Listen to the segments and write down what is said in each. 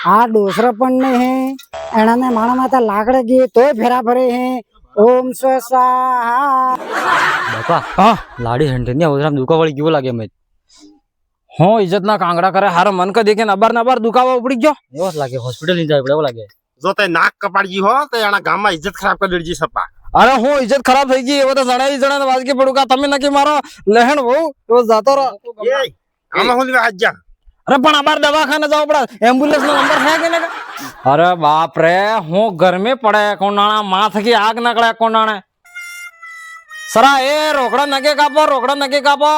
આ ડોસરો પણ નહીં હે એનાને માણા માતા લાકડે ગઈ તોય ફેરા ફરે હે ઓમ સ્વ સ્વાહા બાપા હા લાડી હંડે ને ઓદરામ દુકા વળી કેવો લાગે મેં હો ઇજ્જત ના કાંગડા કરે હારો મન કે દેખે અબાર ના અબાર દુકાવા ઉપડી ગયો એવો જ લાગે હોસ્પિટલ ની જાય પડે એવો લાગે જો તે નાક કપાડજી હો તો એના ગામમાં ઇજ્જત ખરાબ કરી દેજી સપા અરે હું ઇજ્જત ખરાબ થઈ ગઈ એવો તો જણા વાજકે પડું કા તમે નકી મારો લહેણ બહુ તો જાતો રહો એ આમાં હું આજ જા અરે પણ અબાર દવાખાને જવો પડે એમ્બ્યુલન્સ નો નંબર હે કે ને અરે બાપ રે હું ગરમે પડે કોનાણા માથ કી આગ નકળે કોનાણે સરા એ રોકડા નકે કાપો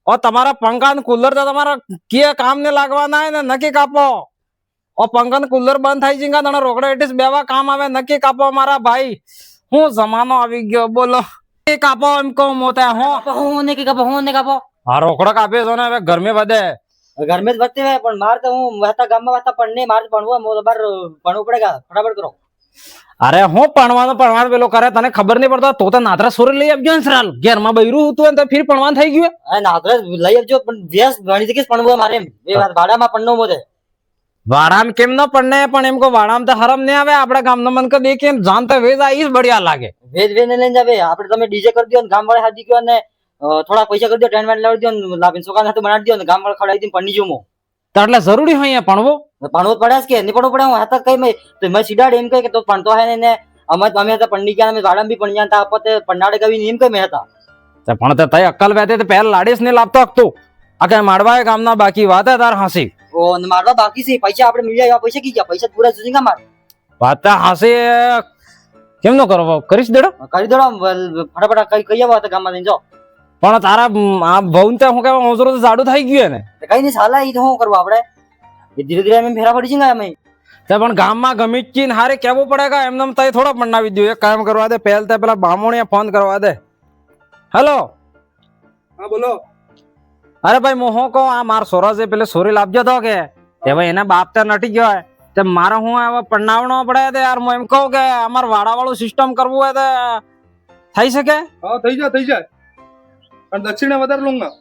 और તમારા પંખા કુલર તો તમારા કે કામ ને લાગવાના હે ને નકી કાપો और पंखा कूलर बंद થઈ જીંગા તને રોકડા એટીસ બેવા કામ આવે નકી કાપો મારા ભાઈ હું જમાનો આવી ગયો બોલો એ કાપો એમ કહું મોતા હું નકી કાપો હા રોકડા કાપે તો ને હવે ઘર में વધે घर में बचते हैं पर मार तो हूँ वहता गांव में वहता पढ़ने मार पढ़वा मोर बार पढ़ना पड़ेगा फटाफट करो अरे હું પણવાનું પેલો કરે તને ખબર નહીં પડતો તો નાદરા સોરે લઈ આવજો ને સરાલ ઘેર માં બૈરું હતું ને તો ફિર પણવાન થઈ ગયું અરે નાદરા લઈ આવજો પણ વ્યસ ઘણી જગ્યાએ પણવા મારે એ વાત ભાડામાં પણનો મોદે વાડામ કેમ ન પડને પણ એમ કો વાડામ તો હરમ નહીં આવે આપડા ગામનો મન કે દેખે જાનતા વેજ આઈસ બઢિયા લાગે વેજ ને લઈને જાવે આપણે તમે ડીજે કરી દો ને ગામ વાળા હાજી ગયો ને થોડા પૈસા કરી દો ટેન્ટ વેન્ટ લાવી દો ને લાવીને સોકાન હાથે બનાવી દો ને ગામ વાળા ખવડાવી દઈને પણની જો મો તો એટલે જરૂરી હોય અહીંયા ભણવો ભણવો પડે કે નહીં ભણવું પડે હું હાથ કઈ મેં તો મેં સીડાડ એમ કહે કે તો ભણતો હે ને અમે હતા પણની ગયા અમે વાડામાં બી પણ્યા હતા આપતે પન્નાડે ગવી એમ કઈ મેં હતા પણ તે તય અક્કલ વેતે તો પહેલા લાડીસ ને લાવતો હકતો આ કે માડવા ગામના બાકી વાત હે તાર હાસી ઓ ને મારવા બાકી છે પૈસા આપણે મિલ જાય પૈસા કી ગયા પૈસા પૂરા જુજીંગા માર વાત હાસી કેમ નો કરો કરીશ દેડો કરી દેડો ફટાફટ કઈ આવો તો ગામમાં જઈને જો પણ તારા આ ભવન તે હું કે ઓસરો તો જાડું થઈ ગયું ને કઈ નહીં સાલા ઈ તો શું કરવું આપણે ધીરે ધીરે અમે ફેરા પડી જઈએ અમે તે પણ ગામમાં ગમી ચીન હારે કેવું પડે એમને તય થોડો બનાવી દો એક કામ કરવા દે પહેલ તે પેલા બામણિયા ફોન કરવા દે હેલો હા બોલો અરે ભાઈ મોહો કો આ માર સોરા જે પેલે સોરી લાવજો તો કે તે ભાઈ એના બાપ તે નટી ગયો તે મારે હું હવે પણાવણો પડે તે યાર હું એમ કહું કે અમાર વાડા વાળું સિસ્ટમ કરવું હોય તો થઈ શકે હા થઈ જાય અને દક્ષિણે વધારે લઉંગા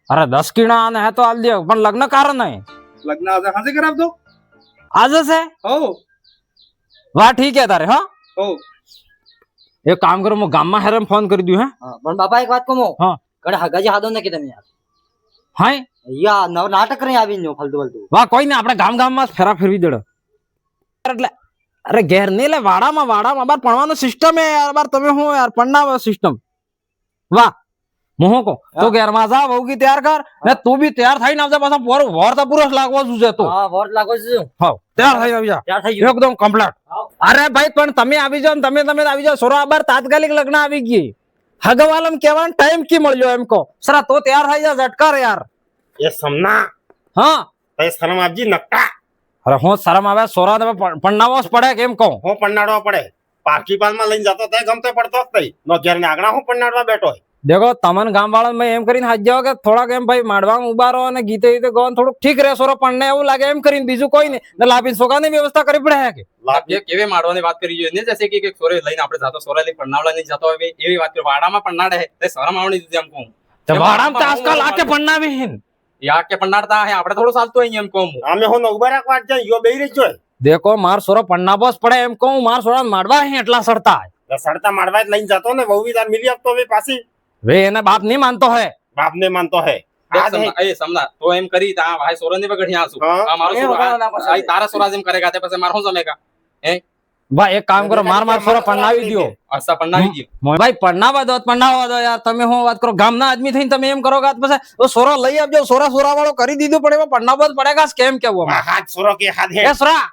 અરે 10 કિણા ને હે તો આલ દે પણ લગ્ન કારણ નહીં લગ્ન આજે હાજે કરાવ દો આજે છે હો વાહ ઠીક હે તારે હા હો એક કામ કરો હું ગામમાં હેરાન ફોન કરી દઉં હે પણ બાપા એક વાત કહું હા કડે હગાજી હાદો ને કે તમે યાર હાય યા નવ નાટક કરી આવી નો ફલતુ ફલતુ વાહ કોઈ ને આપણે ગામમાં ફેરા ફેરવી દેડો એટલે અરે ઘેર ને લે વાડામાં બાર પણવાનો સિસ્ટમ હે યાર બાર તમે હું યાર પણનાવ સિસ્ટમ વાહ મોહો કો તો ઘેર માં જા વહુ કી તૈયાર કર ને તું બી તૈયાર થઈને આવજે પાછા વોર તો પૂરો લાગવો જોઈએ તો હા વોટ લાગો છે હા તૈયાર થઈ આવજા તૈયાર થઈ ગયો એકદમ કમ્પ્લીટ અરે ભાઈ પણ તમે આવી જાવ ને તમે આવી જાવ સોરા બાર તાત્કાલિક લગ્ન આવી ગઈ હગવાલમ કેવાનો ટાઈમ કી મળ્યો એમ કો સરા તો તૈયાર થઈ જા ઝટકાર યાર એ સમના હા તય શરમ આપજી નકટા અરે હું શરમ આવે સોરા તમે પણનાવો જ પડે કેમ કહું હું પન્નાડવા પડે પારકી પાલમાં લઈને જતો તય ગમતે પડતો જ તઈ નો ઘેર ને આગળ હું પન્નાડવા બેઠો દેખો તમન ગામ વાળા મેં એમ કરીને હાથ જાવ કે થોડાક એમ ભાઈ માડવા ઉબારો અને ગીતે ગીતે ગોન થોડુંક ઠીક રહે સોરો પણ એવું લાગે એમ કરીને બીજું કોઈ નહીં ને લાભી સોગાની વ્યવસ્થા કરવી પડે હે કે ये केवे मारवाने बात करी है ने जैसे कि सोरे लाइन आपने जातो सोरे लाइन पन्नावला नहीं जातो है एवी बात कर वाड़ा में पन्नाड है ते शरम आवनी दीदी हमको તો વાડામાં તો આજકાલ આકે પન્નાવી હિન या के पन्नाडता है આપણે થોડો ચાલતો હોય એમ કહું અમે હું ઉભા રાખવા જાય યો બેહી રહી જોય દેખો માર સોરો પન્નાવો જ પડે એમ કહું માર સોરા માડવા હે એટલા સરતા સડતા મારવા જ લઈને જતો ને વહુ તાર મિલી આપતો હવે પાછી વે એને બાપ નહીં માનતો હે બાપ ને માનતો હે એ સમના તો એમ કરી તા ભાઈ સોરન ની બગડી આસુ આ મારો સોરા આ તારા સોરા જેમ કરેગા તે પછી માર હું જમેગા હે ભાઈ એક કામ કરો માર સોરો પન્નાવી દયો અસા પન્નાવી ગયો ભાઈ પન્નાવા દો યાર તમે હું વાત કરો ગામના આદમી થઈને તમે એમ કરો ગાત પછી સોરો લઈ આવજો સોરા વાળો કરી દીધું પણ એમાં પન્નાવો જ પડેગા કેમ કેવું હાથ સોરો કે હાથ હે એ સોરા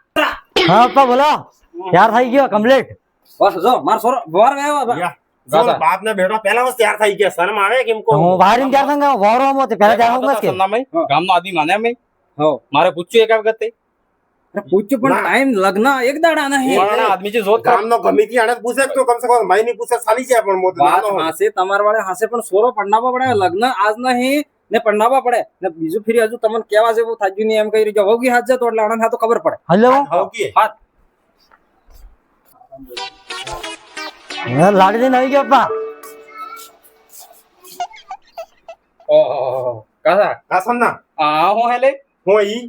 હા પપ્પા બોલો તૈયાર થઈ ગયો કમ્પ્લીટ બસ જો માર સોરો વાર આવ્યો બાપ ને બેઠો પેલા વસ તૈયાર થઈ ગયા શરમ આવે કેમ કો હું વારીન તૈયાર થંગા વોરો મો તે પહેલા જાણું મત કે ગામનો આદમી માને મે હો મારે પૂછ્યું એક વખત પૂછ્યું પણ ટાઈમ લગ્ન એક દાડા નહીં વાળા આદમી જે જોત ગામ નો ગમે થી આને પૂછે તો કમ સે કમ મહિને પૂછે સાલી છે પણ મોત વાત હાસે તમાર વાળે હાસે પણ સોરો પન્નાવા પડે લગ્ન આજ નહીં ને પન્નાવા પડે ને બીજું ફરી હજુ તમને કેવા જેવું થાજ્યું નહીં એમ કહી રહ્યો હોગી હાથ જતો એટલે આનંદ તો ખબર પડે હલો હોકી હાથ લાડી દઈને આવી ગયો પપ્પા ઓહો કાસા કાસમ ના આ હું હેલે હું ઈ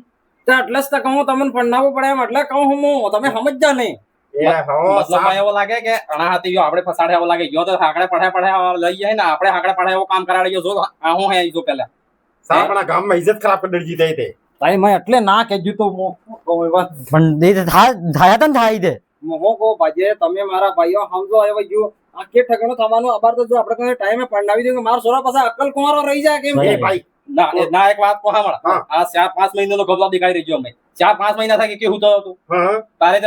તો એટલે જ તો કહું તમને પરણાવવું પડે એમ એટલે કહું હું તમે સમજ્યા નહીં એ હો મતલબ એવો લાગે કે અણા હાથી ગયો આપણે ફસાડે એવો લાગે ગયો તો હાકડે પડે લઈ જાય ને આપણે હાકડે પડે એવો કામ કરાડી ગયો જો આ હું હે જો પેલા આપણા ગામમાં ઇજ્જત ખરાબ કરી દીધી થઈ તે તાઈ મેં એટલે ના કહેજું તો કહું એવા પણ થાય તને થાય દે મોહો કો ભાજે તમે મારા ભાઈઓ સમજો હવે ગયો આ કે ઠેકાણું થવાનું આબાર તો જો આપણે કોઈ ટાઈમે પરણાવી દઉં મારો સોરા પાસે અક્કલ કુંવારો રહી જાય કેમ એ ભાઈ ના એક વાત કહા મળે હા. આ 4-5 મહિનાનો ગબલો દેખાઈ રહ્યો અમે 4-5 મહિના થાય કે કેવું તો હતું હા તારે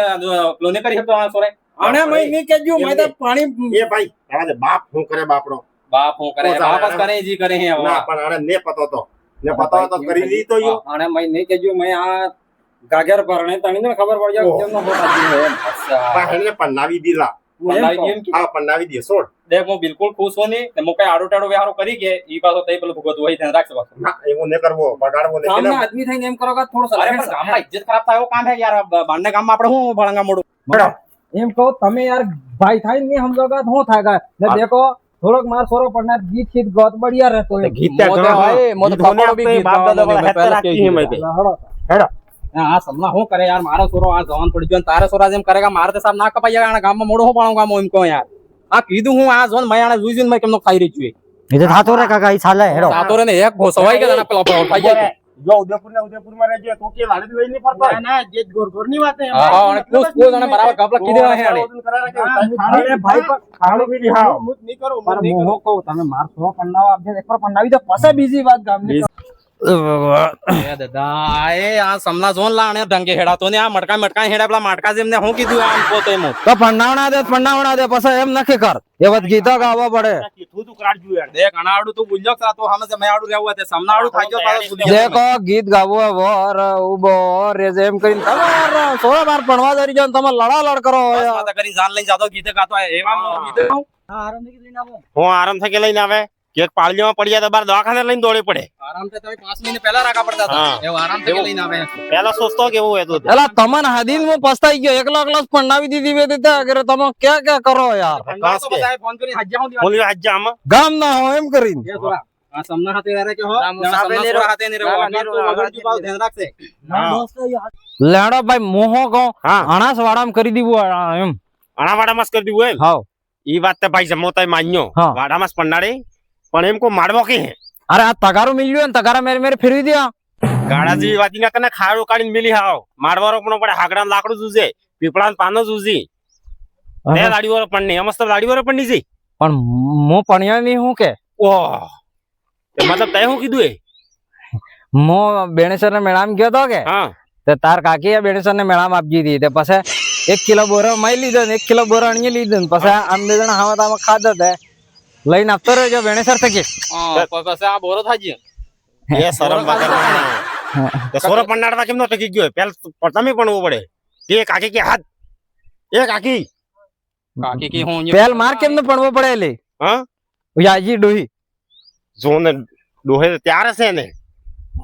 લોને કરી શકતો આ સોરે આને મેં નહીં કહેજું મેં તો પાણી એ ભાઈ આવા દે બાપ શું કરે બાપનો બાપ હું કરે તો વાપસ કરે જી કરે હે હવે ના પણ આને ને પતો તો ને પતો તો કરી દી તો યો આને મેં નહીં કહેજું મેં આ ગાગર પરણે તણીને ખબર પડી જાય ઓહો. કેમનો હોતા છે એમ અચ્છા પણ એને પન્નાવી દીલા પન્નાવી દીધું એમ? હા પન્નાવી દે છોડ દેખ હું બિલકુલ ખુશ હું નહીં ને હું કઈ આડો ટાડો વ્યવહારો કરી કે ઈ પાછો તઈ પેલું ભૂગતું હોય ધ્યાન રાખજો પાછો. ના એવું ને કરવો બગાડવો ને સામના પેલા આદમી થઈને એમ કરો કે થોડું અરે પણ ગામમાં ઇજ્જત ખરાબ થાય એવો કામ હે યાર બારને ગામમાં આપણે હું ભળંગા મોડું એમ કહો તમે યાર ભાઈ થાય ને સમજો કે શું થાય ને દેખો થોડોક માર સોરો પડનાર ગીત ગીત ગોત બઢિયા રહેતો એમ ગીત ત્યાં મોતે ઘણા હોય, મોતે ગીત હોને કપડો બી આપણે ગીત બાપ દાદા ગાવાનું વાળા નહીં, હેત પહેલા રાખી કેવી એમ હળો. આ સમલા શું કરે યાર મારો છોરો આ જવાન પડી ગયો ને તારે છોરા જેમ કરેગા મારે તો સાહેબ ના કપાઈ જાય આના ગામમાં મોડો હું પાડું ગામ એમ કહો યાર આ કીધું હું આ જોન મેં આને જોઈ જોઈને મેં કેમનો ખાઈ રહી છું એ તો થાતો રે કાકા ઈ ચાલે હેડો સાતો રે ને એક ભોસવાઈ કે તને પેલો ખાઈ જાય જો ઉદયપુર માં રહેજે તો કે લાડુ લઈ ની ફરતો ના જે ગોર ની વાત હે હા અને પૂછ અને બરાબર કપડા કીધે હે આને અરે ભાઈ પણ ખાડો બી હા નહીં કરો પણ મોહો કહું તમે માર સોરો પન્નાવો આપજે એકવાર પન્નાવી દો પછી બીજી વાત ગામની એ દાદા એ આ સમલા જોન લાણે ઢંગે હેડાતો ને આ મટકા હેડા પેલા માટકા જેમ ને હું કીધું આમ પોતે એમ તો પન્નાવણા દે પછી એમ નક્કી કર એ વાત ગીતો ગાવા પડે તું તું કરાડજો યાર દેખ અનાડું તું ભૂલ્યો કે તો હમે મેં આડું રહેવું તે સમનાડું થઈ ગયો પાછો ભૂલી ગયો દેખો ગીત ગાવો વર ઉબો રે જેમ કરીને તમાર સોરા બાર ભણવા જરી જાવ તમે લડા લડ કરો બસ માતા કરી જાન લઈને જાતો ગીતે ગાતો એવા ગીતે ગાઉં. હું આરામ થકે લઈને આવે કેક પાળીમાં પડી જાય તો બાર દવાખાને લઈને દોડી પડે આરામથી તમે 5 મહિને પહેલા રાખા પડતા હતા હા. એવો આરામથી લઈને આવે પેલા સોચતો કેવું હતું એલા તમને હદીન માં પસ્તાઈ ગયો એકલા એકલા જ પન્નાવી દીધી વે દીધા કે તમે ક્યાં ક્યાં કરો યાર ભંગાર તો બધાએ ફોન કરીને હજ્જા હું બોલ્યો આજે આમાં ગામ ના હો એમ કરીને એ થોડા આ સમના હાથે રહે કે હો ના, મુસાફર સમના નહીં સોરા રહો. હાથે નહીં રહો અગર તો વગર તું પાછું ધ્યાન રાખશે લેડો ભાઈ મોહો કહો હા અણાસ વાડામાં કરી દીધું એમ અણાવાડામાં જ કરી દીધું એમ હાવ ઈ વાત તે ભાઈ જમોતાય માન્યો હા. વાડામાં જ પન્નાડે પણ એમ કો માડવો કે હે અરે આ તગારું મિલ્યું ને તગારા મેરે મેરે ફેરવી દે ગાડા જેવી વાતી ના કને ખાડો કાઢીને મિલી હાવ મારવારો પણ પડે હાકડા લાકડું જુજે પીપળા પાનો જુજી બે લાડીવાળો પણ નહીં મસ્ત લાડીવાળો પણ નહીં જઈ પણ હું પણ્યા નહીં હું કે ઓહ મતલબ તય હું કીધું એ હું બેણેશ્વર ને મેળામાં ગયો તો કે હા તે તાર કાકી બેણેશ્વર ને મેળામાં આપજી હતી તે પછી 1 કિલો બોરો મય લીધો ને 1 કિલો બોરો અણી લીધો ને પછી આમ બે જણા હાવત આમાં ખાધો તે લઈને આપતો રહ્યો બેણેશ્વર થકી પછી આ બોરો થાજી એ શરમ તે સોરો પન્નાડવા કેમ નો ટકી ગયો પેલા તમે પણ પડે એ કાકી કે હાથ એ કાકી કાકી કે હું પેલ માર કેમ ને પડવો પડે લે હા યાજી ડોહી જોને ડોહે ત્યારે છે ને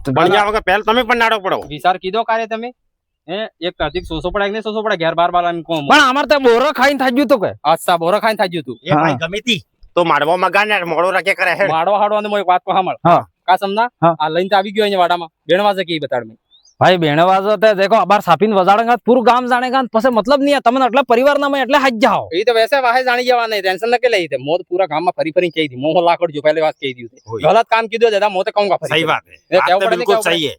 બણ્યા વગર પેલ તમે પણ નાડો પડો વિચાર કીધો કારે તમે હે એક કાર્તિક સોસો પડે કે સોસો પડે ઘેર બાર બાર એમ કોમ પણ અમાર તો બોરો ખાઈને થાજ્યું તો કે અચ્છા બોરો ખાઈને થાજી તું એ ભાઈ ગમે તી તો માડવામાં ગાને મોડો રાખે કરે હે વાડો હાડો અને એક વાત કો સાંભળ હા. કા સમના હા. આ લઈને તો આવી ગયો અહીંયા વાડામાં બેણવા છે કે બતાડ મેં ભાઈ બેણવાજો તે દેખો અબાર સાપીને વજાડેગા પૂરું ગામ જાણેગા પછી મતલબ નહીં તમને એટલે પરિવારના માં એટલે હાજ જાઓ એ તો વૈસે વાહે જાણી જવા નહીં ટેન્શન ન કે લઈ તે મોત પૂરા ગામમાં ફરી ફરી કહી દી મોહ લાકડ જો પહેલે વાત કહી દીધું હોય. ગલત કામ કીધું દાદા મોતે કહુંગા ફરી સહી વાત એ હે કેવું વાત તો પડે ને બિલકુલ કેવું સહી હે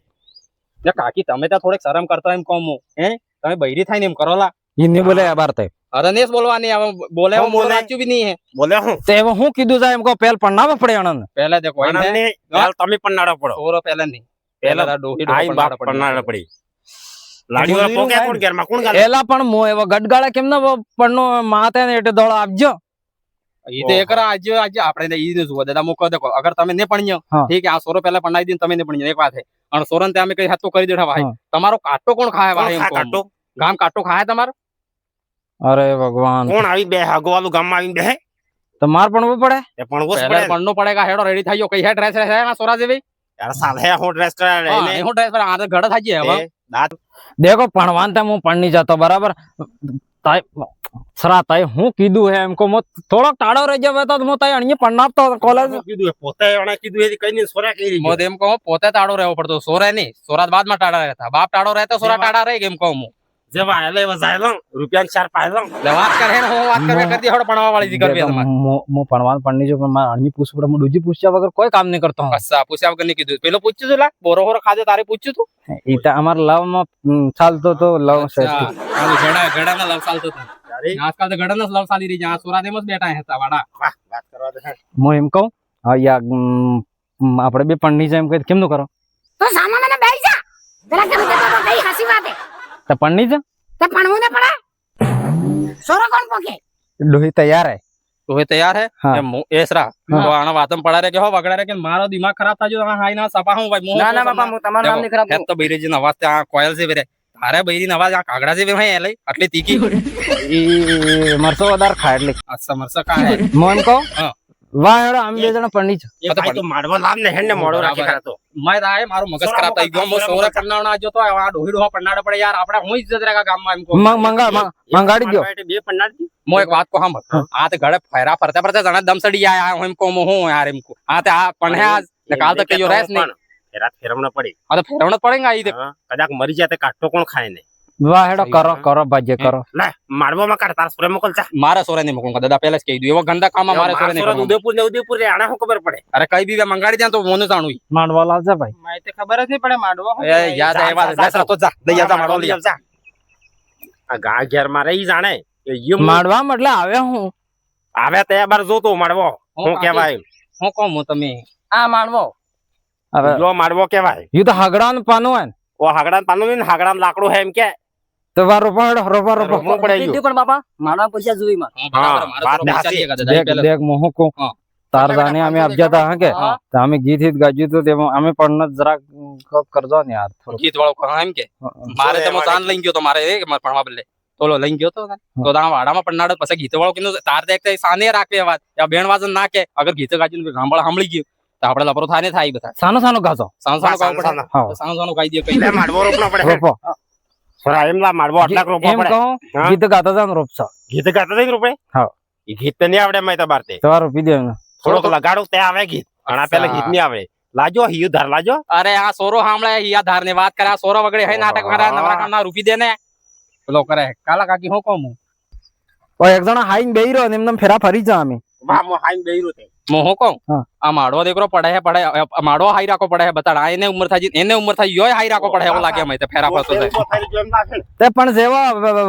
પડે? કાકી તમે તો થોડેક શરમ કરતા એમ કહું હું હે તમે બૈરી થાય ને એમ કરો લા ઈને બોલે અબાર તે અરે નેસ બોલવાની હવે બોલે હું બોલે? સાચું બી નહીં હે બોલે હું તે હવે હું કીધું જાય એમ કહો પેલ પણ ના પડે અણન પહેલા દેખો એમ હે, આનંદને હાલ તમે પણ નાડો પડો ઓરો પહેલા નહીં પહેલા પહેલા ડોહી આઈ બાપ પણ નાડો પડી લાડીવાળા પોકે કોણ ઘરમાં કોણ ગાલે એલા પણ મો એવો ગડગાળા કેમ ના પડનો માતે ને એટલે દોડો આપજો એ તો એકરા આજે આજે આપણે ઈ ને જુઓ દાદા મુકો દેખો અગર તમે ને પણ્યો હા. ઠીક હે આ સોરો પહેલા પણાઈ દીને તમે ને પણ્યો એક વાત હે અને સોરન તે અમે કઈ હાથ તો કરી દેઠા ભાઈ હા. તમારો કાટો કોણ ખાય કોણ ભાઈ એમ ખા કહું. કાટો ગામ કાટો ખાય તમારો અરે ભગવાન કોણ આવી બે હગવાલું ગામમાં આવીને બેહે તો માર પડવું પડે એ પણ ઓસ પહેલા પડે પણનો પડેગા હેડો રેડી થઈ ગયો કઈ હે ડ્રેસ રહે આ સોરા જેવી યાર સાલ હે હું ડ્રેસ કરાવે હા એને એનો ડ્રેસ પર આ તો ઘડા થઈ ગયા હવે દાંત દેખો પણવાન તે હું પણની જતો બરાબર તાય સરા તાય હું કીધું હે એમ કો મો થોડોક ટાળો રહી જાવ તો હું તાય અણીએ પણનાપતો કોલેજ શું કીધું પોતે એને કીધું એ કઈ નહીં સોરા કઈ મોદ એમ કહો પોતે તાળો રહેવો પડતો સોરે નહીં સોરા બાદમાં ટાળા રહેતા બાપ ટાળો રહેતો સોરા ટાળા રહે એમ કહું હું જેવા આલે વજાયલો રૂપિયા 4 પાયલો એટલે વાત કરે ને હું વાત કરે કરતી હડો ભણવા વાળી જી કરવી તમારે હું ભણવાનું પણની જો પણ મારે અણી પૂછવું પડે હું દૂજી પૂછ્યા વગર કોઈ કામ નહીં કરતો હું કસ્સા પૂછ્યા વગર નહીં કીધું પેલો પૂછ્યું તું લા બોરો બોરો ખાધે તારે પૂછ્યું તું ઈ તો અમાર લવ માં ચાલતો તો લવ અચ્છા, આ ગળાના લવ ચાલતો હતો આજકાલ તો ગળાના લવ ચાલી રહી છે આ સોરા દેમ જ બેઠા હતા વાડા વાત કરવા દે હું એમ કહું હા યા આપણે બે પણની છે એમ કહી કેમનું કરો તો સામે મને બેસી જા પેલા કેમ કહેતો તો કઈ હસી વાત હે તો પણની છે તે ભણવું ને પડે સોરો કોણ પોકે ડોહી તૈયાર હે તો એ તૈયાર હે હા. એમ એસરા તો આના વાતમ પડા રે કે હો વગડા રે કે મારો દિમાગ ખરાબ થાજો આ હાઈ ના સપા હું ભાઈ ના ના બાપા હું તમારું નામ નહીં ખરાબ તો બૈરીજી નો અવાજ આ કોયલ છે બેરે તારે બૈરી નો અવાજ આ કાગડા છે બે હે લઈ આટલી તીકી ઈ મરસો વધારે ખાય એટલે આ સમરસા કા હે હું એમ કહું હા. વાહ હેડો આમ બે જણા પણની છે એ ભાઈ તો માડવા લાવ ને હેને મોડો રાખી બરાબર. ખાતો મેં તો આય મારું મગજ ખરાબ થઈ ગયો હું સોરે પન્નાવણા જો તો આ ડોહી ડોહા પન્નાડે પડે યાર આપણે હું ઇજ્જત રાખા ગામમાં એમ કહું મંગાડી દો બે પન્નાડી મો એક વાત કો સાંભળ આ તે ઘરે ફેરા ફરતા ફરતા જણા દમ સડી આયા હું એમ કહું હું યાર એમ કહું આ તે આ પણ હે ને કાલ તક કયો રહેસ નહીં ફેરા ફેરવਣਾ પડે આ તો ફેરવણ જ પડે ને આ ઈ તે હા, કદાચ મરી જાય તો કાટો કોણ ખાય ને વાહ હેડો કરો કરો ભાજ્ય કરો લે માડવામાં કાઢ તાર સુરે મોકલ જા મારા સોરે નહીં મૂકું દાદા પહેલા જ કહી દઉં એવો ગંદા કામમાં મારે સોરે નહીં સુરત કરવાનું. ઉદયપુર ને ઉદયપુર રે આને શું ખબર પડે અરે કઈ બી મંગાડી દે તો મોનું જાણું માંડવા લાવજે ભાઈ માહિતી ખબર જ નહીં પડે માંડવો એ યાદ આવે વાત દસ રાતો જા દઈ જા મારો લઈ જા આ ગા ઘેર માં રહી જાણે એ યું માંડવા એટલે આવે હું આવે તે બાર જોતો માડવો હું કહેવાય હું કહું હું તમે આ માંડવો હવે લો માડવો કહેવાય ઈ તો હગડાનું પાનું હોય ને ઓ હાગડા પાનું ને હાગડા લાકડું હે એમ કે તો વા રોપા હેડો રોપા રોપા રોપવું પડે યું. પણ બાપા માંડવા પૈસા જોઈ માં હું બરાબર મારા વાત સોરો પૈસા હાચી. દે દાદા દેખ પહેલા દેખ હું કહું હા. તાર દાને અમે આપજાતા હા કે હા. તો અમે ગીત હિત ગાજ્યું તો તેમાં અમે પણ જરાક કોક કરજો ને યાર થોડું ગીત વાળો કહા એમ કે મારે તો હું તાન લઈ ગયો તો મારે એ કે મારે ભણવા બદલે તોલો લઈ ગયો તો તો તારા વાડામાં પન્નાડો પછી ગીત વાળો કીધું તાર દેખ સાને રાખે વાત યા બેન વાજન ના કે અગર ગીત ગાજીને ગામડા સાંભળી ગયું તો આપણે લપરો થાને થાય બધા સાનો સાનો ગાજો સાનો સાનો ગાવું પડે હા સાનો સાનો ગાઈ દે કઈ લે માડવો રોપਣਾ પડે રોપો થોડા એમ લા માડવો આટલાક રોપવા એમ પડે કહું હા. ગીત ગાતા જાવ ને રોપશો ગીત ગાતા નહીં રૂપે હા. એ ગીત તો નહીં આવડે મેં તો બારતે તો આ રોપી દે એમને. થોડોક લગાડો તે આવે ગીત ઘણા પેલા ગીત નહીં આવે લાજો હિયું ધાર લાજો અરે આ સોરો સાંભળે યા ધાર ની વાત કરે આ સોરો વગડે હે નાટક કરે નવરા કામના રૂપી દે ને પેલો કરે કાલા કાકી હું કહું હું ઓ એક જણા હાઈન બેહી રહ્યો ને એમને ફેરા ફરી જા અમે વાહ મો હાઈન બેહીરો તે હું કહું હા. આ માડવો દીકરો પડે હે આ માડવો હાઈ રાખો પડે હે બતાડ આ એને ઉંમર થાય એને ઉંમર થાય યોય હાઈ રાખો પડે એવું લાગે અમે તો ફેરા ફરતો થાય ઉભો થઈ ગયો એમ લાગે ને. તે પણ જેવો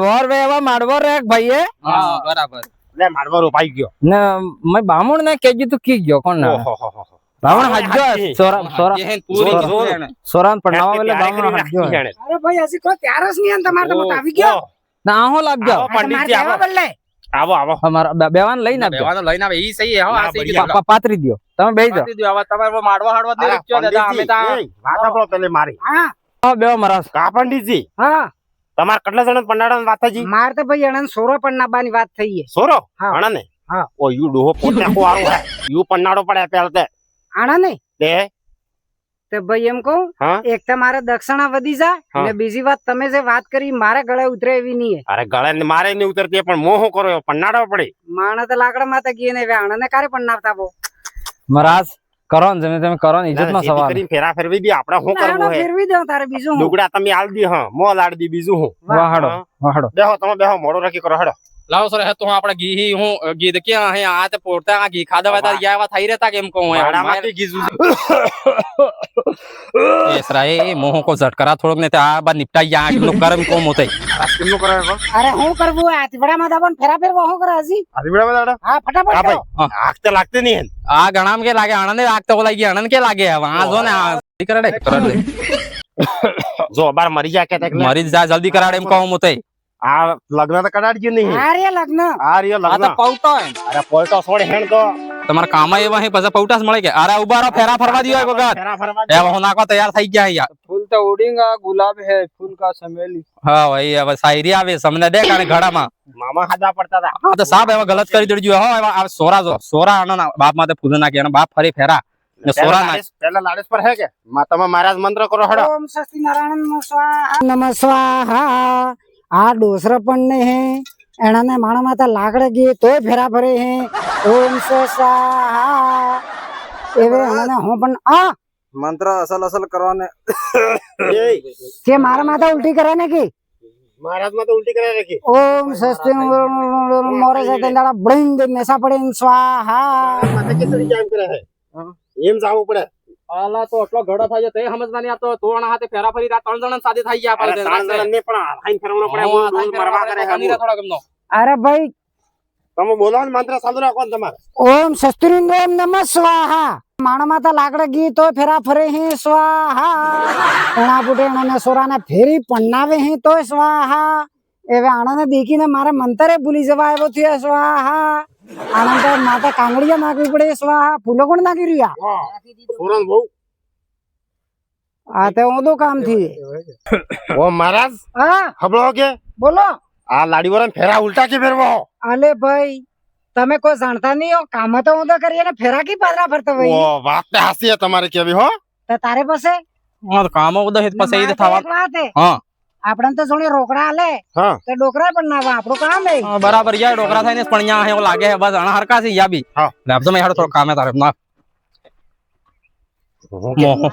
વર વે એવા માડવો રે ભાઈએ હા બરાબર લે માડવો રોપાઈ ગયો ને મેં બામણ ને કેજી તું કી ગયો કોણ ના ઓહો હો હો બામણ હજ્જો સોરા સોરા એ પૂરી જોર, કીધું જોર. એને. સોરાન પણ નાવા વેલે બામણ હજ્જો જાણે અરે ભાઈ હજી કોઈ ત્યાર જ નહીં તમારે તો આવી ગયો ના આહો લાગજો આવો પંડિતજી આવો બદલે આવો આવો અમારા બેવાન લઈને આપજો બેવાનો લઈને આવે ઈ સહી હે હો આ ના, સહી બઢિયા. કીધું. પાતરી દ્યો તમે બેહી જાઓ પાતી દ્યો, હવે તમારે માડવા હાડવા જ નહીં અરે, રીખ્યો દાદા અમે પંડિતજી, તો એ, વાત સાંભળો પેલે મારી હા હા બેવા મરાસ કા પંડિતજી હા તમાર કેટલા જણા પંડાળા વાત થઈ માર તો ભાઈ અણન સોરો પણ નાબાની વાત થઈ છે સોરો હા. આણને હા. ઓ યુ ડોહો પોતે કોવારો હે યુ પન્નાડો પડે પેલતે આણા નહીં તે તો ભાઈ એમ કહું હા. એક તો મારે દક્ષિણા વધી જાય હા. ને બીજી વાત તમે જે વાત કરી મારે ગળે ઉતરે એવી નહીં અરે ગળે ને મારે નહીં ઉતરતી પણ મોહ શું કરો પન્નાડો પડે માણે તો લાકડા માં તો ગીએ ને આણને કારે પણ નાવતા બહુ મરાસ કરો ને તમે તમે કરો ને ઇજ્જત નો જેથી સવાલ કરીને ફેરા ફેરવી બી આપણે શું કરવું હે ફેરવી દઉં તારે બીજું હું લુગડા તમે આલ દી હા મો લાડ દી બીજું હું વાહડો વાહડો બેહો તમે બેહો મોડો રાખી કરો હેડો લાવો સર હે તો આપણે ઘી હું ઘી દે ક્યાં હે આ તે પોરતા આ ઘી ખાધા વાતા યાવા થઈ રહેતા કેમ કહું હે ભાડામાંથી ગીજું એ સરા એ મોહ કો ઝટકરા થોડોક ને તે આ બા નિપટાઈ યા આટલું કરમ કોમ હોતઈ કેમનું કરે અરે હું કરવું આ તીવડામાં દાબન ફેરા ફેરવા હું કરે હજી આધી બેડા બેડા હા ફટાફટ હા કરો. ભાઈ આગ તો લાગતી નહીં હે આ ગણામ કે લાગે આણંદ આગતો લાગી આણંદ કે લાગે હવે આ જો ને આ કરડે કરડે જો બાર મરી જાય કે મરી જા જલ્દી કરાડે એમ કહું હોતઈ આ લગ્ન તો કડાડજો નહીં આ રે લગ્ન આ રહ્યો આ તો લગ્ન પૌટો હે અરે પોલટો છોડ હેણ તો તમારા કામ એવા હે પછી પૌટાસ મળે કે અરે ઉભા રહો ફેરા ફરવા દીયો એક વખત ફેરા ફરવા એ હું નાખવા તૈયાર થઈ ગયા અહીંયા ફૂલ તો ઉડીંગા ગુલાબ હે ફૂલ કા ચમેલી હા ભાઈ હવે શાયરી આવે સમને દે કાણે ઘડામાં મામા હાદા પડતા હતા હા તો સાહેબ એવા ગલત કરી દેજો હો એવા આ સોરા જો સોરા આનો બાપ માથે ફૂલ નાખી અને બાપ ફરી ફેરા ને સોરા નાખ પેલા લાડેશ પર હે કે તમે મારા જ મંત્ર કરો હેડો ઓમ સ્વસ્તિ નારાયણ નમઃ સ્વાહા આ ડોસરા પણ ને હે એણાને માણા માથા લાકડે ગઈ તોય ફેરા ફરે હે ઓમ સ્વાહા એવે એણાને હું પણ આ મંત્ર અસલ અસલ કરવાને કે મારા માથા ઉલટી કરે ને કે મહારાજ માં તો ઉલટી કરે રાખી ઓમ સ્વસ્તિ મોરે છે તેંદાડા બ્લિંગ મેસા પડે સ્વાહા માથે કે સડી જામ કરે હે એમ જાવું પડે આલા તો આટલો ઘડો થાય છે તે સમજવા નહીં આવતો તોણા હાથે ફેરા ફરી રહ્યા 3 જણા સાથે થઈ ગયા અરે ત્રણ જણ ને પણ હાઈન ફેરવવાનો પડે રોજ મરવા કરે હે થોડા ગમનો અરે ભાઈ તમે બોલો ને મંત્ર ચાલુ રાખો ને તમારે ઓમ શસ્ત્રી ઓમ નમઃ સ્વાહા માણા માથા લાકડે ગઈ તો ફેરા ફરે હે સ્વાહા એના બુટે એના સોરાને ફેરી પન્નાવે હે તો સ્વાહા એવે આણાને દેખીને મારે મંતરે ભૂલી જવા આવ્યો થયો સ્વાહા આનંદ માતા કાંગડિયા નાખવી પડે સ્વાહા ફૂલો કોણ નાખી રહ્યા સુરન બહુ આ તે ઓદો કામ થી ઓ મહારાજ હા ખબરો કે બોલો આ લાડી વાળા ફેરા ઉલટા કે ફેરવો અલે ભાઈ તમે કોઈ જાણતા નહીં હો કામ તો ઓદો કરીએ ને ફેરા કી પાદરા ફરતો ભાઈ ઓ વાત ને હાસી હે તમારે કેવી હો તો તારે પાસે હા તો કામ ઉદો હિત પછી ઈ થવા હા આપડે તો જોડે રોકડા આલે હા તો ડોકરા પણ ના આપણું કામ હે બરાબર યાર ડોકરા થાય ને પણ યા હે એવું લાગે હે બસ અણા હરકા છે યા બી હા લેબ તો મે હેડો થોડો કામ હે તારે ના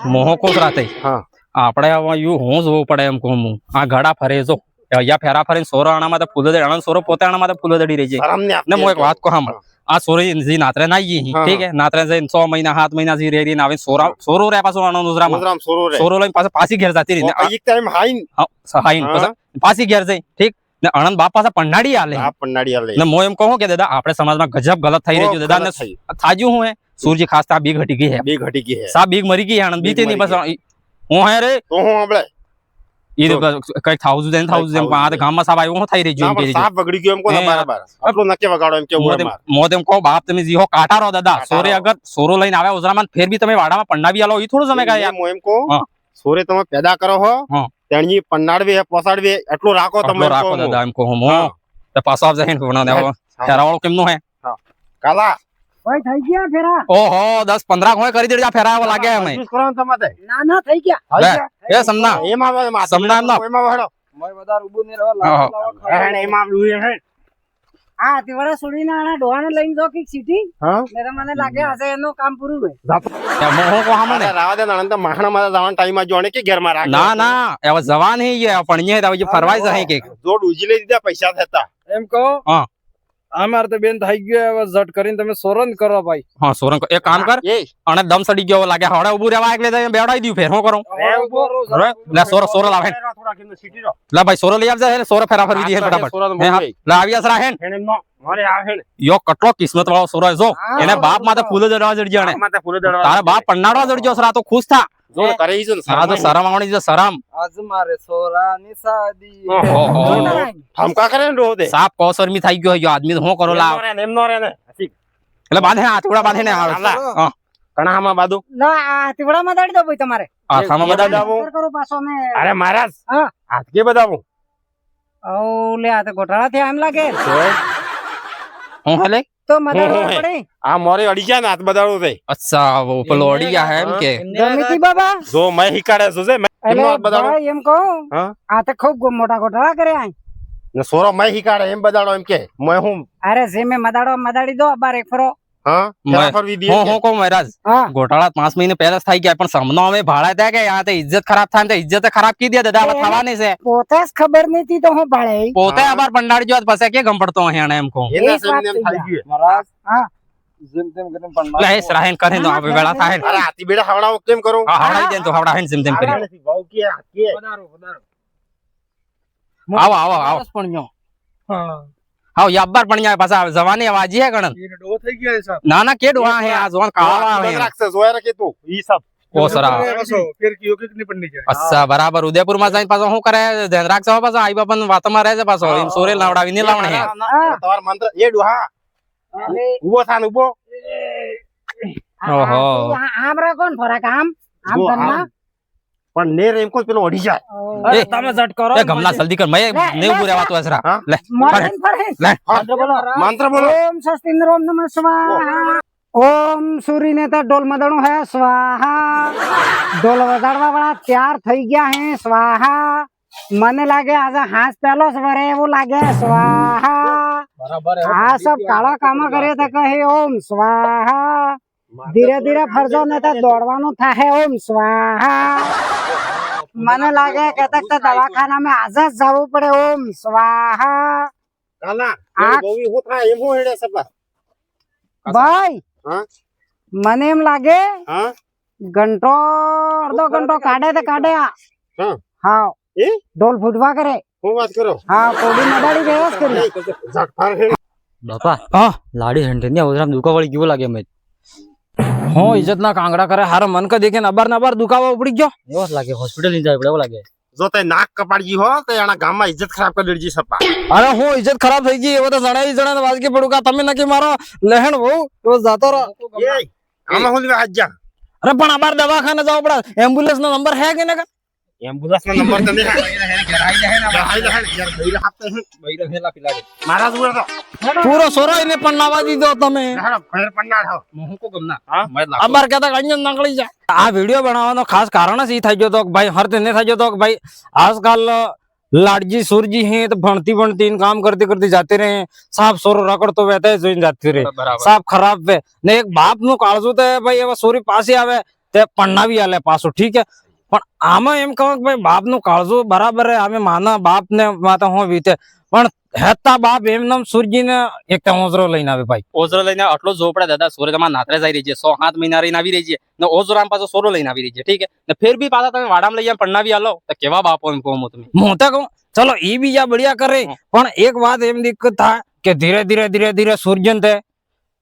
મોહ કોસ રાતે હા આપણે હવે યુ હું જોવું પડે એમ કહું હું આ ઘડા ફરે જો યા ફેરા ફરીને સોરો આણામાં તો ફૂલો દે આણંદ સોરો પોતે આણામાં તો ફૂલો દડી રહી જાય શરમ ને ને હું એક વાત કહું આ સોરી જી નાત્રે ના ગઈ હા. ઠીક હે નાત્રે જઈને 6 મહિના 7 મહિના જી રેરી આવીને સોરો રે પાછો આણંદ ઉજરામાં ગુજરામ સોરો રે સોરો લઈને પાછી ઘેર જતી રહી એક ટાઈમ હાઈન હાઈન પાછી ઘેર જઈ ઠીક ને આણંદ બાપ પાસે પન્નાડી આલે આ પન્નાડી આલે ને હું એમ કહું કે દાદા આપણે સમાજમાં ગજબ ગલત થઈ રહ્યું છે દાદા ને થાજ્યું હું હે સૂરજી ખાસ તા બીગ હટી ગઈ હે બે ઘટી ગઈ હે સા બીગ મરી ગઈ આણંદ બીતે ની બસ હું હે રે તો હું આપણે ઈ કઈક થાઉઝન્ડ આ તો ગામમાં સાબ આવ્યો હું થઈ રહી ના છું પણ સાપ બગડી ગયો એમ કોને હે. બરાબર આટલું નક્કી વગાડો એમ કેવું અમાર મોત એમ કહો બાપ તમે જીહો કાટારો દાદા કાંટારો. સોરે અગર સોરો લઈને આવે ઉજરામાં ફેર બી તમે વાડામાં પન્નાવી આલો ઈ થોડું સમય કાય હું એમ કહું હા. સોરે તમે પેદા કરો હો હા. તેણજી પન્નાડવી હે પોસાડવી એટલું રાખો તમે રાખો દાદા એમ કહું હું હા. તો પાછો આપ જઈને કોના દેવો ફેરાવાળો કેમનો હે કાલા ભાઈ થઈ ગયા ફેરા ઓહો 10-15 હોય કરી દેજો ફેરાવા લાગે અમે મજબૂત કરો ને તમારે ના ના થઈ ગયા લે, એ સમના એમાં આવે માથે સમના એમનો. એમાં વહેડો હેણ એમાં આવ્યું હે હા તેવાળા છોડીને આના ડોહાને લઈને જો કે સીટી હા ને તો મને લાગે આજે એનું કામ પૂરું હોય મોહો કો હામને રાવા દે નણંદ માખણા માં જવાના ટાઈમ માં જોણે કે ઘેર માં રાખે ના ના હવે જવાન હે ये પણ ये હવે ફરવાઈ જાય કે જોડ ઉજી લઈ દીધા પૈસા થતા એમ કહો હા. અમારે તો બેન થઈ ગયો હવે ઝટ કરીને તમે સોરન કરો ભાઈ હા સોરંગ એક કામ કર એ અને દમ સડી ગયો લાગે હવડે ઉભું રહેવા એટલે તો બેવડાઈ દીધું ફેર હું કરું લે સોરો લાવે થોડા કિલો સીટી રો લે ભાઈ સોરો લઈ આવજે હે સોરો ફેરા ફરી દી હે ફટાફટ હે હા લે આવી જરા હે હેણ એમનો મારે આ હેણ યો કટલો કિસ્મત વાળો સોરો હે જો એને બાપ માથે ફૂલ જડવા જડજો ને માથે ફૂલે દડવા તારા બાપ પન્નાડવા જડજો સરા તો ખુશ થા જોડ કરે ઈ જો સરા તો શરમ આવણી છે શરમ આજ મારે સોરાની શાદી ઓહો ફમકા કરે ને રોહે સાપ કોસરમી થઈ ગયો યો આદમી હું કરો લાવ એમનો રે ને એટલે બાંધે આથોડા બાંધે ને આવે હા કણામાં બાદુ લા આ તેવડામાં દાડી દો ભાઈ તમારે આથામાં બધા બતાવો. કરો પાછો ને અરે મહારાજ હા. હાથ કે બતાવું ઓ લે આ તો ગોટાળા થયા એમ લાગે હું હાલે તો મદાડવા હે. પડે આ મોરે અડી ગયા ને હાથ બતાડું છે અચ્છા વો પેલો અડી ગયા હે એમ કે ગમીતી બાબા જો મેં હિકાડે છો છે મેં એટલે હાથ બતાડો ભાઈ એમ કહું હા. આ તો ખૂબ મોટા ગોટાળા કર્યા ને સોરો મેં હિકાડે એમ બતાડો એમ કે મેં હું અરે જે મેં મદાડી દો બાર એક ફરો હા મેં- ફેરા ફરવી દઈએ હું કહું મહારાજ હા ગોટાળા 5 મહિને પહેલા જ થઈ ગયા પણ સમનો અમે ભાડા ત્યાં કે આ તો ઇજ્જત ખરાબ થાય ને તો ઇજ્જત ખરાબ કી દે દાદા હવે થવાની છે પોતે જ ખબર નથી તો હું ભાડે પોતે આબાર પંડાળી જો પછી કે ગંપડતો અહીંયા એમ કહું એના એ જ વાત સેમને એમ થઈ થઈ ગયું મહારાજ હા. જેમ તેમ કરીને પણ લે એ સરાહેન કરે તો હવે વેળા થાય અરે હાથી બેડા હવડાવો કેમ કરો હા હવડાઈ દે તો હવડાઈ જેમ તેમ કરી ભાવ કે હાથી આવો આવો આવો આવો યાબ્બાર પણ જાય પાછા જવાની આવાજી હે ગણન ડો થઈ ગયા સાહેબ ના ના કે ડોહા હે આ જોન કાળા આવે હે રાખશે જોયા રાખે તું ઈ સબ ઓ સરા ફેર કયો કે નહીં પડી જાય અચ્છા બરાબર ઉદયપુર માં જઈને પાછો શું કરે ધ્યાન રાખજો પાછો આઈ બાપન વાતમાં રહે છે પાછો એમ સોરે લાવડાવી ને લાવણે હે તમાર મંત્ર એ ડોહા ઉભો થાન ઉભો ઓહો આમ રાખો ને ફરક આમ આમ જો, ધરના. આમ. પણ નેર એમ કોઈ પેલો અડી જાય એ તમે ઝટ કરો એ ગમલા જલ્દી કર મેં ને ઉભું રહેવાતું હસરા હા? લે મોરે ફરે લે મંત્ર બોલો ઓમ સ્વસ્તિન્દ્ર ઓમ નમઃ સ્વાહા ઓમ સૂર્યને તો ઢોલ મદાણું હે સ્વાહા ઢોલ વગાડવા વાળા તૈયાર થઈ ગયા હે સ્વાહા મને લાગે આજે હાથ પહેલો જ વરે એવું લાગે સ્વાહા બરાબર હે. આ સબ કાળા કામ કરે તો કહે ઓમ સ્વાહા ધીરે ધીરે ફરજો ને તો દોડવાનું થાય ઓમ સ્વાહા મને લાગે કે તક તો દવાખાનામાં આજ જ જવું પડે ઓમ સ્વાહા કાના આ- બહુ હું થાય એમ હું હેડે સપા ભાઈ હા? મને એમ લાગે હા ઘંટો અડધો ઘંટો કાઢે તો કાઢે આ હા. હા એ? ઢોલ ફૂટવા કરે હું વાત કરો હા કોડી નડાડી ગયો જ કરી ઝટફાર હેડ બાપા હા લાડી હંડે ઓદરામ દુખા વળી કેવો લાગે મેં હું ઇજ્જત ના કાંગડા કરે હારા મન કે દેખે અબાર ના બાર દુખાવો ઉપડી ગયો એવો જ લાગે હોસ્પિટલ ની જાય એવો લાગે જો તે નાક કપાડજી હો તો એના ગામમાં ઇજ્જત ખરાબ કરી દેજી સપા અરે હું ઇજ્જત ખરાબ થઈ ગઈ એવો તો જણા વાજકે પડું કા તમે નકી મારો લહેણ બહુ એવો જાતો રહો એ આમાં હું લેવા હાજ્યા અરે પણ અબાર દવાખાને જવું પડે એમ્બ્યુલન્સ નો નંબર હે કે ના એમ્બ્યુલન્સ નો નંબર તને મારા જોડે તો પૂરો સોરાઈ ને પણ નાવા દીધો તમે ફેર પન્નાડ હો હું કો ગમના હા? મેં લાગતો. અબાર કહેતા અહીંયા નકળી જાય આ વિડીયો બનાવવાનો ખાસ કારણ જ ઈ થઈ ગયો તો કે ભાઈ હર તેને થઈ ગયો તો કે ભાઈ આજકાલ લાડજી સુરજી હે તો ભણતી ને काम करती जाते रहे साफ सोरो रगड़तो वहते જોઈને જાતી રહે બરાબર સાફ ખરાબ વે ને એક બાપ નું કાળજું તો ભાઈ એવા સોરી પાસે આવે તે પન્નાવી આલે પાછું ઠીક હે પણ આમાં એમ કહું કે ભાઈ બાપ નું કાળજું બરાબર હે અમે માના બાપ ને માતા હું વીતે પણ હેતા બાપ એમ નામ સુરજી ને એક ઓઝરો લઈને આવે ભાઈ ઓઝરો લઈને આટલો જોવો પડે દાદા સોરે તમારે નાતરે જઈ રહી છે 6-7 મહિના રહીને આવી રહી છે ને ઓઝરામ પાછો સોરો લઈને આવી રહી છે ઠીક હે ને ફેર બી પાછા તમે વાડામાં લઈ પન્નાવી આલો તો કેવા બાપો એમ કહો તમે હું તો કહું ચલો ઈ બીજા બળિયા કરે પણ એક વાત એમ દિક્કત થાય કે ધીરે સૂર્જન તે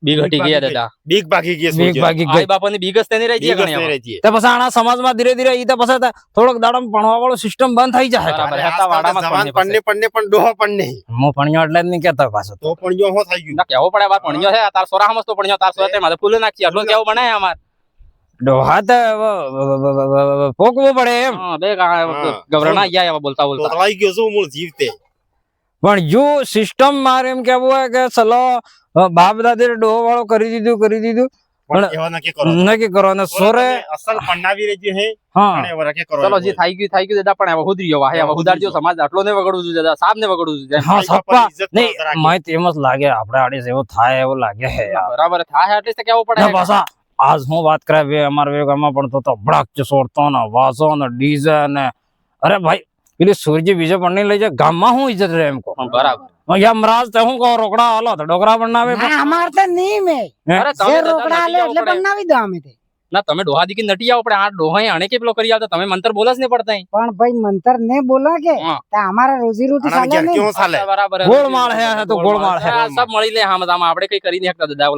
બી ઘટી ગયા દાદા બીક ભાગી ગઈ બીક ભાગી ગઈ આઈ બાપાની બીગસ તેની રહી છે ઘણી હવે. તે પછી આના સમાજમાં ધીરે ઈ તો પછી થોડોક દાડો ભણવા વાળો સિસ્ટમ બંધ થઈ જાય બરાબર હેતા વાડામાં જ પડને પન્ને પણ ડોહો પન્ને હું ભણ્યો એટલે જ નહીં કેતો પાછો તો પણ જો હો થઈ ગયું ના કેવો પડે વાત ભણ્યો છે તાર સોરા સમજતો ભણ્યો તાર સોરા તે માથે ફૂલ નાખી આટલો કેવો બનાય અમાર ડોહા તો પોકવું પડે એમ હા બે ગવરણા ગયા એવા બોલતા તો બોલતા તળાઈ ગયો શું મૂળ જીવતે પણ જો સિસ્ટમ મારે એમ કેવું હોય કે ચલો બાપ દાદા ડોહો વાળો કરી દીધું પણ એવા નક્કી કરો નક્કી કરો અને સોરે અસલ પન્નાવી રહી છે હા અને એવા નક્કી કરો ચલો જે થઈ ગયું દાદા પણ હવે સુધરી ગયો હવે સુધારજો સમાજ આટલો ને વગડવું જોઈએ દાદા સાહેબ ને વગડવું જોઈએ હા ભાઈ સપ્પા બાપાની ઇજ્જત નહીં તો રાખી. મને એમ જ લાગે આપણે આડીશ એવું થાય એવું લાગે હે યાર બરાબર થાય એટલે તો કેવું ને પડે પાછા આજ હું વાત કરે બે અમારા વેગામાં પણ તો ભડાક છોડતો ને વાસો ને ડીઝે ને અરે ભાઈ પેલી સૂરજી બીજો પણ નહીં લઈ જાય ગામમાં હું ઇજ્જત રહે એમ કહો બરાબર યમરાજ તે હું કહો રોકડા હાલો તો ડોકરા પણ ના આવે ના અમાર તો નહીં મેં અરે જે તમે દાદા રોકડા નટી આલે આવો એટલે પડે. બનાવી દો અમે તે ના તમે ડોહા દીકી નટી આવો પડે આ ડોહા આણે કે પેલો કરી આવતા તમે મંતર બોલા જ નહીં પડતા અહીં. પણ ભાઈ મંતર ને બોલો કે હા. તે અમારા રોજી રોટી આના ચાલે ઘેર નહીં કેવું ચાલે બરાબર ગોળમાળ હે તો ગોળમાળ હે સબ મળી લે આમાં આપણે કઈ કરી નહીં શકતા દાદા